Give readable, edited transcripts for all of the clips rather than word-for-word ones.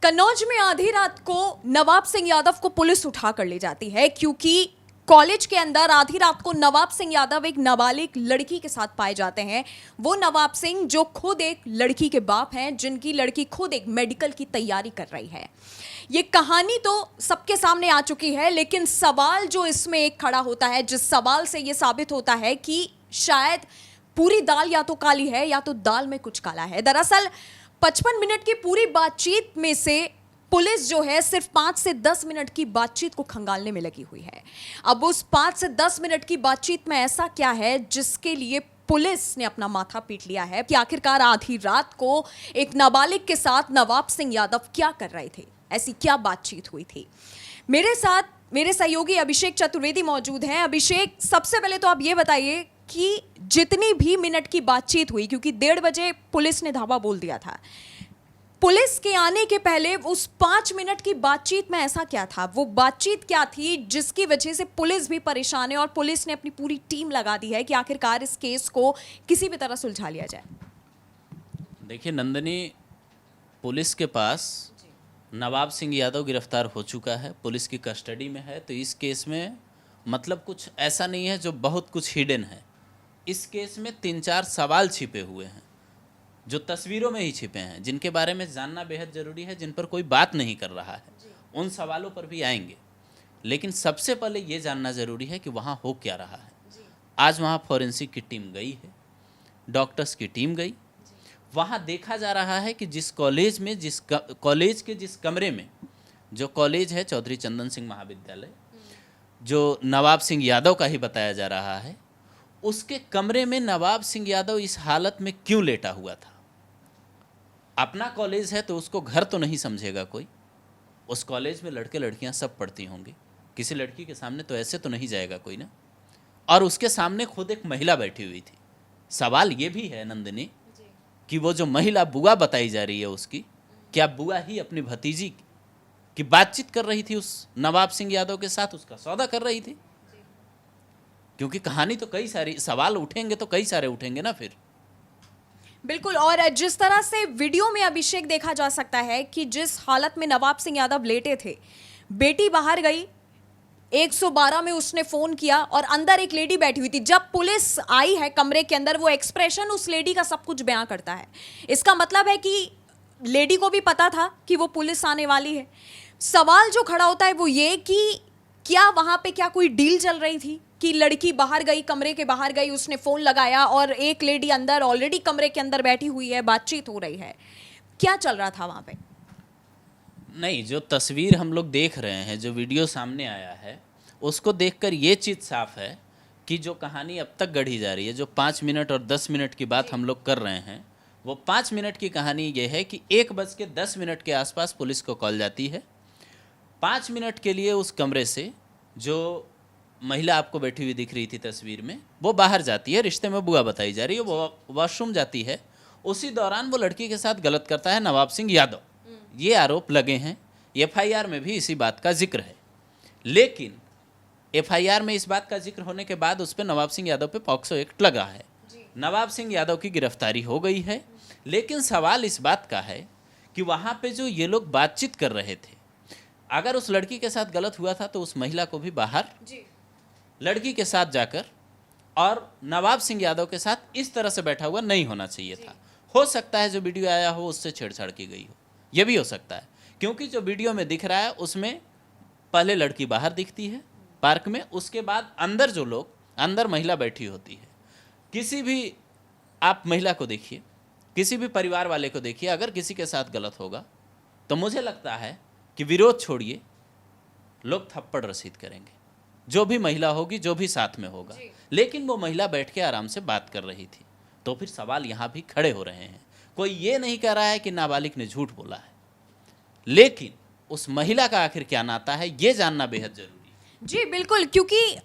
कन्नौज में आधी रात को नवाब सिंह यादव को पुलिस उठा कर ले जाती है क्योंकि कॉलेज के अंदर आधी रात को नवाब सिंह यादव एक नाबालिग लड़की के साथ पाए जाते हैं। वो नवाब सिंह जो खुद एक लड़की के बाप हैं, जिनकी लड़की खुद एक मेडिकल की तैयारी कर रही है। ये कहानी तो सबके सामने आ चुकी है, लेकिन सवाल जो इसमें एक खड़ा होता है, जिस सवाल से ये साबित होता है कि शायद पूरी दाल या तो काली है या तो दाल में कुछ काला है। दरअसल 55 मिनट की पूरी बातचीत में से पुलिस जो है सिर्फ 5 से 10 मिनट की बातचीत को खंगालने में लगी हुई है। अब उस 5 से 10 मिनट की बातचीत में ऐसा क्या है जिसके लिए पुलिस ने अपना माथा पीट लिया है कि आखिरकार आधी रात को एक नाबालिग के साथ नवाब सिंह यादव क्या कर रहे थे, ऐसी क्या बातचीत हुई थी। मेरे साथ मेरे सहयोगी अभिषेक चतुर्वेदी मौजूद हैं। अभिषेक, सबसे पहले तो आप ये बताइए कि जितनी भी मिनट की बातचीत हुई, क्योंकि 1:30 बजे पुलिस ने धावा बोल दिया था, पुलिस के आने के पहले उस 5 मिनट की बातचीत में ऐसा क्या था, वो बातचीत क्या थी जिसकी वजह से पुलिस भी परेशान है और पुलिस ने अपनी पूरी टीम लगा दी है कि आखिरकार इस केस को किसी भी तरह सुलझा लिया जाए। देखिए नंदिनी, पुलिस के पास नवाब सिंह यादव गिरफ्तार हो चुका है, पुलिस की कस्टडी में है। तो इस केस में मतलब कुछ ऐसा नहीं है जो बहुत कुछ हिडन है। इस केस में 3-4 सवाल छिपे हुए हैं जो तस्वीरों में ही छिपे हैं, जिनके बारे में जानना बेहद ज़रूरी है, जिन पर कोई बात नहीं कर रहा है। उन सवालों पर भी आएंगे, लेकिन सबसे पहले ये जानना ज़रूरी है कि वहाँ हो क्या रहा है। आज वहाँ फॉरेंसिक की टीम गई है, डॉक्टर्स की टीम गई। वहाँ देखा जा रहा है कि जिस कॉलेज में जिस कमरे में, जो कॉलेज है चौधरी चंदन सिंह महाविद्यालय, जो नवाब सिंह यादव का ही बताया जा रहा है, उसके कमरे में नवाब सिंह यादव इस हालत में क्यों लेटा हुआ था। अपना कॉलेज है तो उसको घर तो नहीं समझेगा कोई। उस कॉलेज में लड़के लड़कियां सब पढ़ती होंगी, किसी लड़की के सामने तो ऐसे तो नहीं जाएगा कोई ना। और उसके सामने खुद एक महिला बैठी हुई थी। सवाल ये भी है नंदिनी कि वो जो महिला बुआ बताई जा रही है उसकी, क्या बुआ ही अपनी भतीजी की बातचीत कर रही थी उस नवाब सिंह यादव के साथ, उसका सौदा कर रही थी? क्योंकि कहानी तो कई सारी, सवाल उठेंगे तो कई सारे उठेंगे ना फिर। बिल्कुल। और जिस तरह से वीडियो में अभिषेक देखा जा सकता है कि जिस हालत में नवाब सिंह यादव लेटे थे, बेटी बाहर गई, 112 में उसने फोन किया और अंदर एक लेडी बैठी हुई थी। जब पुलिस आई है कमरे के अंदर, वो एक्सप्रेशन उस लेडी का सब कुछ बयां करता है। इसका मतलब है कि लेडी को भी पता था कि वो पुलिस आने वाली है। सवाल जो खड़ा होता है वो ये कि क्या वहां पे क्या कोई डील चल रही थी कि लड़की बाहर गई, कमरे के बाहर गई, उसने फोन लगाया और एक लेडी अंदर ऑलरेडी कमरे के अंदर बैठी हुई है, बातचीत हो रही है। क्या चल रहा था वहां पे? नहीं, जो तस्वीर हम लोग देख रहे हैं, जो वीडियो सामने आया है, उसको देखकर ये चीज़ साफ है कि जो कहानी अब तक गढ़ी जा रही है, जो 5 मिनट और 10 मिनट की बात हम लोग कर रहे हैं, वो 5 मिनट की कहानी ये है कि 1:10 के आसपास पुलिस को कॉल जाती है। 5 मिनट के लिए उस कमरे से जो महिला आपको बैठी हुई दिख रही थी तस्वीर में, वो बाहर जाती है, रिश्ते में बुआ बताई जा रही है, वो वॉशरूम जाती है। उसी दौरान वो लड़की के साथ गलत करता है नवाब सिंह यादव। ये आरोप लगे हैं, एफआईआर में भी इसी बात का जिक्र है। लेकिन एफआईआर में इस बात का जिक्र होने के बाद उस पर नवाब सिंह यादव पे पॉक्सो एक्ट लगा है। नवाब सिंह यादव की गिरफ्तारी हो गई है। लेकिन सवाल इस बात का है कि वहाँ पे जो ये लोग बातचीत कर रहे थे, अगर उस लड़की के साथ गलत हुआ था तो उस महिला को भी बाहर लड़की के साथ जाकर और नवाब सिंह यादव के साथ इस तरह से बैठा हुआ नहीं होना चाहिए था। हो सकता है जो वीडियो आया हो उससे छेड़छाड़ की गई हो, यह भी हो सकता है, क्योंकि जो वीडियो में दिख रहा है उसमें पहले लड़की बाहर दिखती है पार्क में, उसके बाद अंदर जो लोग, अंदर महिला बैठी होती है। किसी भी आप महिला को देखिए, किसी भी परिवार वाले को देखिए, अगर किसी के साथ गलत होगा तो मुझे लगता है कि विरोध छोड़िए, लोग थप्पड़ रसीद करेंगे, जो भी महिला होगी, जो भी साथ में होगा। लेकिन वो महिला बैठ के आराम से बात कर रही थी। तो फिर सवाल यहाँ भी खड़े हो रहे हैं। कोई ये नहीं कह रहा है कि नाबालिग ने झूठ बोला है, लेकिन उस महिला का आखिर क्या नाता है, ये जानना बेहद जरूरी है। जी बिल्कुल, क्योंकि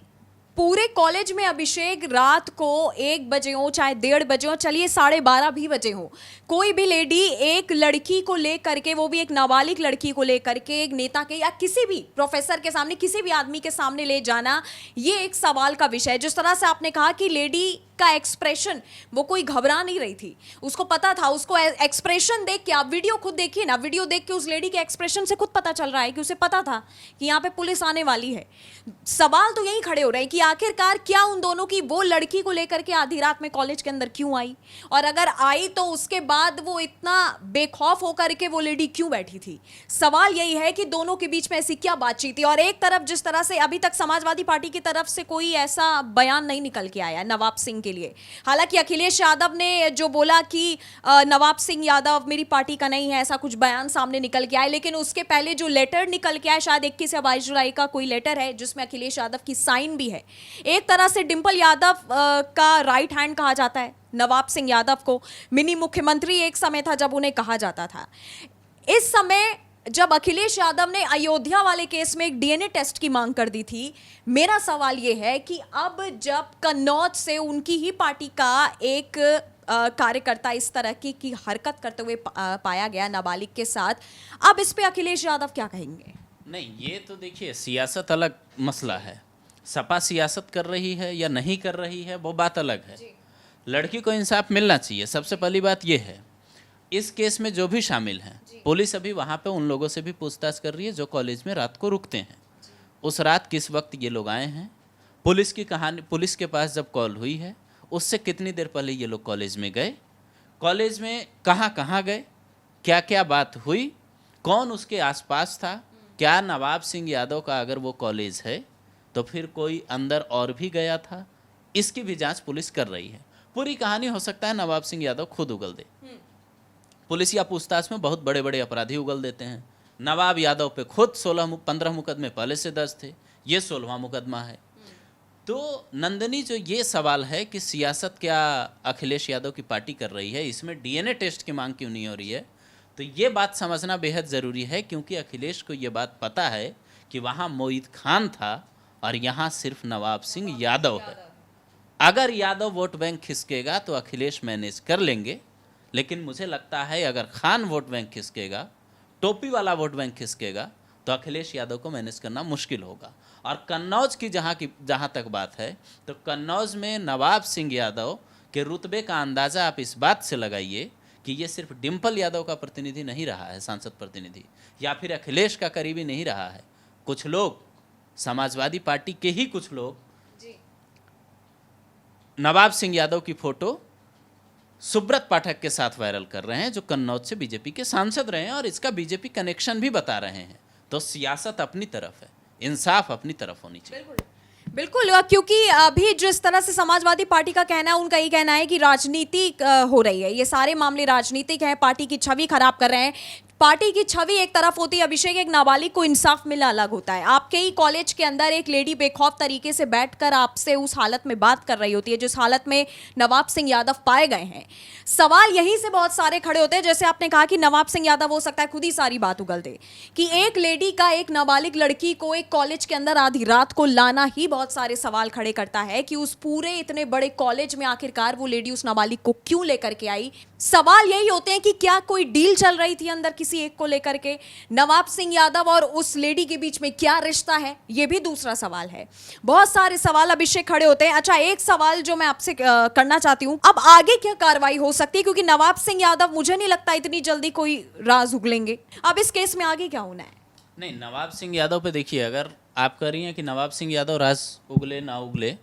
पूरे कॉलेज में अभिषेक रात को 1 बजे हो, चाहे 1:30 बजे हो, चलिए 12:30 भी बजे हो, कोई भी लेडी एक लड़की को लेकर के, वो भी एक नाबालिग लड़की को लेकर के एक नेता के या किसी भी प्रोफेसर के सामने, किसी भी आदमी के सामने ले जाना, ये एक सवाल का विषय है। जिस तरह से आपने कहा कि लेडी का एक्सप्रेशन, वो कोई घबरा नहीं रही थी, उसको पता था, उसको एक्सप्रेशन देख के, आप वीडियो खुद देखिए ना, वीडियो देख के उस लेडी के एक्सप्रेशन से खुद पता चल रहा है कि उसे पता था कि यहाँ पे पुलिस आने वाली है। सवाल तो यही खड़े हो रहे हैं कि आखिरकार क्या उन दोनों की, वो लड़की को लेकर के आधी रात में कॉलेज के अंदर क्यों आई, और अगर आई तो उसके बाद वो इतना बेखौफ होकर के वो लेडी क्यों बैठी थी। सवाल यही है कि दोनों के बीच में ऐसी क्या बातचीत थी। और एक तरफ जिस तरह से अभी तक समाजवादी पार्टी की तरफ से कोई ऐसा बयान नहीं निकल के आया नवाब सिंह के लिए। हालांकि अखिलेश यादव ने जो बोला कि नवाब सिंह यादव मेरी पार्टी का नहीं है, ऐसा कुछ बयान सामने निकल के आया, लेकिन उसके पहले जो लेटर निकल के आया, शायद 21 या 22 जुलाई का कोई लेटर है जिसमें अखिलेश यादव की साइन भी है। एक तरह से डिंपल यादव का राइट हैंड कहा जाता है नवाब सिंह यादव को। मिनी मुख्यमंत्री एक समय था जब उन्हें कहा जाता था। इस समय जब अखिलेश यादव ने अयोध्या वाले केस में एक डीएनए टेस्ट की मांग कर दी थी, मेरा सवाल यह है कि अब जब कन्नौज से उनकी ही पार्टी का एक कार्यकर्ता इस तरह की हरकत करते हुए पाया गया नाबालिग के साथ, अब इस पे अखिलेश यादव क्या कहेंगे? नहीं, ये तो देखिए सियासत अलग मसला है। सपा सियासत कर रही है या नहीं कर रही है वो बात अलग है। लड़की को इंसाफ मिलना चाहिए, सबसे पहली बात ये है। इस केस में जो भी शामिल हैं, पुलिस अभी वहाँ पे उन लोगों से भी पूछताछ कर रही है जो कॉलेज में रात को रुकते हैं। उस रात किस वक्त ये लोग आए हैं, पुलिस की कहानी, पुलिस के पास जब कॉल हुई है उससे कितनी देर पहले ये लोग कॉलेज में गए, कॉलेज में कहाँ कहाँ गए, क्या क्या बात हुई, कौन उसके आसपास था, क्या नवाब सिंह यादव का अगर वो कॉलेज है तो फिर कोई अंदर और भी गया था, इसकी भी जांच पुलिस कर रही है। पूरी कहानी हो सकता है नवाब सिंह यादव खुद उगल दे। पुलिस या पूछताछ में बहुत बड़े बड़े अपराधी उगल देते हैं। नवाब यादव पे खुद 15 मुकदमे पहले से दर्ज थे, ये 16वां मुकदमा है। तो नंदनी, जो ये सवाल है कि सियासत क्या अखिलेश यादव की पार्टी कर रही है, इसमें डीएनए टेस्ट की मांग क्यों नहीं हो रही है, तो ये बात समझना बेहद ज़रूरी है। क्योंकि अखिलेश को ये बात पता है कि वहाँ मोईद खान था और यहाँ सिर्फ नवाब सिंह यादव है। अगर यादव वोट बैंक खिसकेगा तो अखिलेश मैनेज कर लेंगे, लेकिन मुझे लगता है अगर खान वोट बैंक खिसकेगा, टोपी वाला वोट बैंक खिसकेगा, तो अखिलेश यादव को मैनेज करना मुश्किल होगा। और कन्नौज की जहाँ तक बात है, तो कन्नौज में नवाब सिंह यादव के रुतबे का अंदाज़ा आप इस बात से लगाइए कि ये सिर्फ डिंपल यादव का प्रतिनिधि नहीं रहा है, सांसद प्रतिनिधि, या फिर अखिलेश का करीबी नहीं रहा है। कुछ लोग, समाजवादी पार्टी के ही कुछ लोग, नवाब सिंह यादव की फोटो सुब्रत पाठक के साथ वायरल कर रहे हैं, जो कन्नौज से बीजेपी के सांसद रहे हैं, और इसका बीजेपी कनेक्शन भी बता रहे हैं। तो सियासत अपनी तरफ है, इंसाफ अपनी तरफ होनी चाहिए। बिल्कुल, क्योंकि अभी जिस तरह से समाजवादी पार्टी का कहना है, उनका ये कहना है कि राजनीति हो रही है, ये सारे मामले राजनीतिक हैं, पार्टी की छवि खराब कर रहे हैं। पार्टी की छवि एक तरफ होती है अभिषेक, एक नाबालिग को इंसाफ मिलना अलग होता है। आपके ही कॉलेज के अंदर एक लेडी बेखौफ तरीके से बैठकर आपसे उस हालत में बात कर रही होती है जिस हालत में नवाब सिंह यादव पाए गए हैं। सवाल यहीं से बहुत सारे खड़े होते हैं, जैसे आपने कहा कि नवाब सिंह यादव हो सकता है खुद ही सारी बात उगल दे, कि एक लेडी का, एक नाबालिग लड़की को एक कॉलेज के अंदर आधी रात को लाना ही बहुत सारे सवाल खड़े करता है कि उस पूरे इतने बड़े कॉलेज में आखिरकार वो लेडी उस नाबालिग को क्यों लेकर के आई। सवाल यही होते हैं कि क्या कोई डील चल रही थी अंदर किसी एक को लेकर के, नवाब सिंह यादव और उस लेडी के बीच में क्या रिश्ता है, ये भी दूसरा सवाल है। बहुत सारे सवाल अभिषेक खड़े होते हैं। अच्छा, एक सवाल जो मैं आपसे करना चाहती हूं, अब आगे क्या कार्रवाई हो सकती है, क्योंकि नवाब सिंह यादव मुझे नहीं लगता इतनी जल्दी कोई राज उगलेंगे। अब इस केस में आगे क्या होना है? नहीं, नवाब सिंह यादव पे देखिए, अगर आप कह रही हैं कि नवाब सिंह यादव राज उगले ना उगले,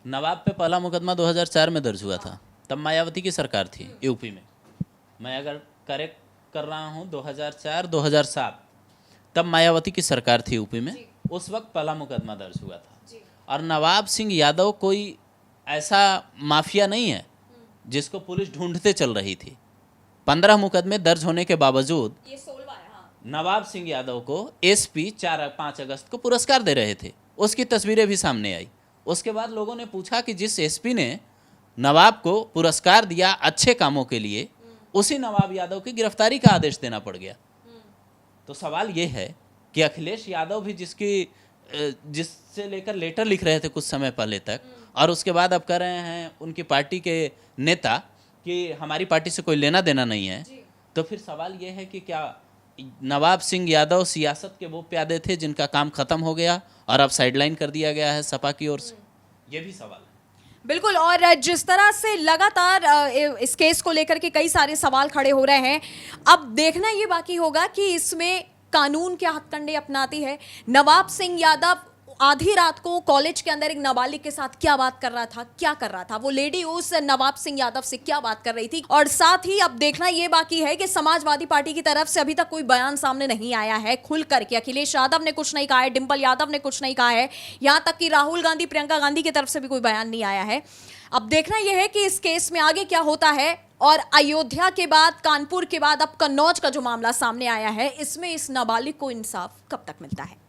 नवाब पे पहला मुकदमा 2004 में दर्ज हुआ था, तब मायावती की सरकार थी यूपी में। मैं अगर करेक्ट कर रहा हूँ 2004-2007, तब मायावती की सरकार थी यूपी में, उस वक्त पहला मुकदमा दर्ज हुआ था। और नवाब सिंह यादव कोई ऐसा माफिया नहीं है जिसको पुलिस ढूंढते चल रही थी। 15 मुकदमे दर्ज होने के बावजूद ये 16वां है। हाँ। नवाब सिंह यादव को एसपी 5 अगस्त को पुरस्कार दे रहे थे, उसकी तस्वीरें भी सामने आई। उसके बाद लोगों ने पूछा कि जिस एसपी ने नवाब को पुरस्कार दिया अच्छे कामों के लिए, उसी नवाब यादव की गिरफ्तारी का आदेश देना पड़ गया। तो सवाल ये है कि अखिलेश यादव भी जिससे लेकर लेटर लिख रहे थे कुछ समय पहले तक, और उसके बाद अब कह रहे हैं उनकी पार्टी के नेता कि हमारी पार्टी से कोई लेना देना नहीं है, तो फिर सवाल ये है कि क्या नवाब सिंह यादव सियासत के वो प्यादे थे जिनका काम खत्म हो गया और अब साइडलाइन कर दिया गया है सपा की ओर से? ये भी सवाल है। बिल्कुल। और जिस तरह से लगातार इस केस को लेकर के कई सारे सवाल खड़े हो रहे हैं, अब देखना ये बाकी होगा कि इसमें कानून क्या हथकंडे अपनाती है। नवाब सिंह यादव आधी रात को कॉलेज के अंदर एक नाबालिग के साथ क्या बात कर रहा था, क्या कर रहा था, वो लेडी उस नवाब सिंह यादव से क्या बात कर रही थी। और साथ ही अब देखना यह बाकी है कि समाजवादी पार्टी की तरफ से अभी तक कोई बयान सामने नहीं आया है खुल करके। अखिलेश यादव ने कुछ नहीं कहा है, डिंपल यादव ने कुछ नहीं कहा है, यहां तक कि राहुल गांधी, प्रियंका गांधी की तरफ से भी कोई बयान नहीं आया है। अब देखना यह है कि इस केस में आगे क्या होता है। और अयोध्या के बाद, कानपुर के बाद अब कन्नौज का जो मामला सामने आया है, इसमें इस नाबालिग को इंसाफ कब तक मिलता है।